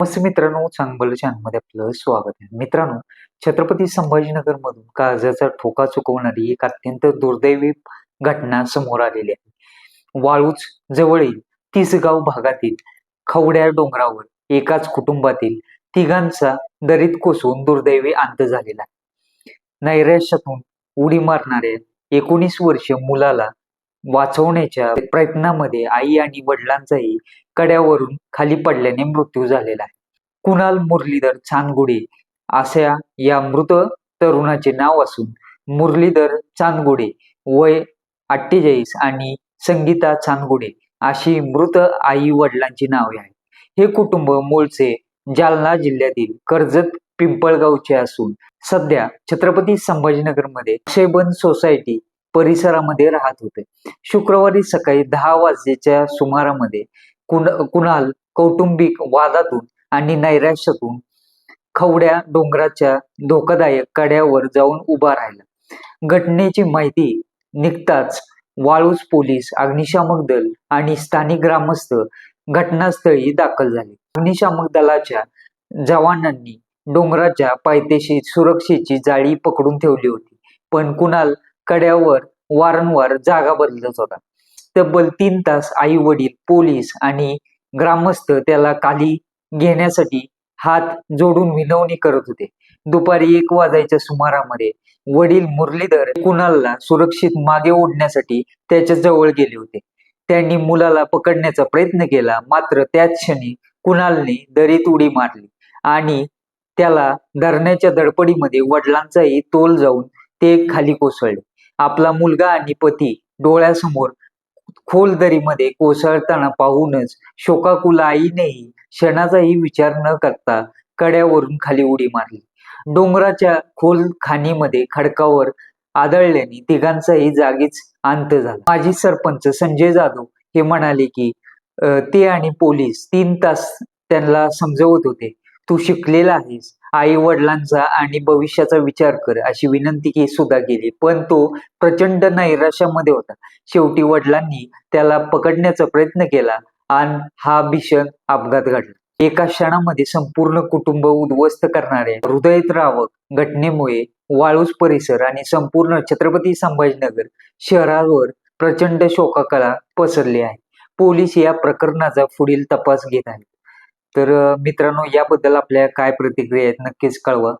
मस्त मित्रांनो, चांगलं चॅनलमध्ये आपलं स्वागत आहे. मित्रांनो, छत्रपती संभाजीनगर मधून काळजाचा ठोका चुकवणारी एक अत्यंत दुर्दैवी घटना समोर आलेली आहे. वाळूज जवळील तिसगाव भागातील खवड्या डोंगरावर एकाच कुटुंबातील तिघांचा दरीत कोसळून दुर्दैवी अंत झालेला आहे. नैराश्यातून उडी मारणाऱ्या 19 वर्षीय मुलाला वाचवण्याच्या प्रयत्नामध्ये आई आणि वडिलांचाही कड्यावरून खाली पडल्याने मृत्यू झालेला आहे. कुणाल मुरलीधर चांदगुडे अशा या मृत तरुणाचे नाव असून मुरलीधर चांदगुडे वय 48 आणि संगीता चांदगुडे अशी मृत आई वडिलांची नावे आहेत. हे कुटुंब मूळचे जालना जिल्ह्यातील कर्जत पिंपळगावचे असून सध्या छत्रपती संभाजीनगरमध्ये अक्षयबन सोसायटी परिसरामध्ये राहत होते. शुक्रवारी सकाळी 10 वाजेच्या सुमारामध्ये कुणाल कौटुंबिक वादातून आणि नैराश्यातून खवड्या डोंगराच्या धोकादायक कड्यावर जाऊन उभा राहिला. घटनेची माहिती निघताच वाळूज पोलीस, अग्निशामक दल आणि स्थानिक ग्रामस्थ घटनास्थळी दाखल झाले. अग्निशामक दलाच्या जवानांनी डोंगराच्या पायथ्याशी सुरक्षेची जाळी पकडून ठेवली होती, पण कुणाल कड्यावर वारंवार जागा बदलत होता. तब्बल 3 तास आई वडील, पोलीस आणि ग्रामस्थ त्याला खाली घेण्यासाठी हात जोडून विनवणी करत होते. दुपारी 1 वाजायच्या सुमारामध्ये वडील मुरलीधर कुणालला सुरक्षित मागे ओढण्यासाठी त्याच्या जवळ गेले होते. त्यांनी मुलाला पकडण्याचा प्रयत्न केला, मात्र त्याच क्षणी कुणालने दरीत उडी मारली आणि त्याला धरण्याच्या धडपडीमध्ये वडिलांचाही तोल जाऊन ते खाली कोसळले. आपला मुलगा आणि पती डोळ्यासमोर खोल दरीमध्ये कोसळताना पाहूनच शोकाकुल आईनेही क्षणाचाही विचार न करता कड्यावरून खाली उडी मारली. डोंगराच्या खोल खाणीमध्ये खडकावर आदळल्याने तिघांचाही जागीच अंत झाला. माजी सरपंच संजय जाधव हे म्हणाले की ते आणि पोलीस 3 तास त्यांना समजवत होते, तू शिकलेला आहेस, आई वडिलांचा आणि भविष्याचा विचार कर, अशी विनंती सुद्धा केली, पण तो प्रचंड नैराश्यामध्ये होता. शेवटी वडिलांनी त्याला पकडण्याचा प्रयत्न केला आणि हा भीषण अपघात घडला. एका क्षणामध्ये संपूर्ण कुटुंब उद्ध्वस्त करणाऱ्या हृदयद्रावक घटनेमुळे वाळूज परिसर आणि संपूर्ण छत्रपती संभाजीनगर शहरावर प्रचंड शोककळा पसरली आहे. पोलीस या प्रकरणाचा पुढील तपास घेत आहेत. तर मित्रांनो, याबद्दल आपल्या काय प्रतिक्रिया आहेत नक्कीच कळवा.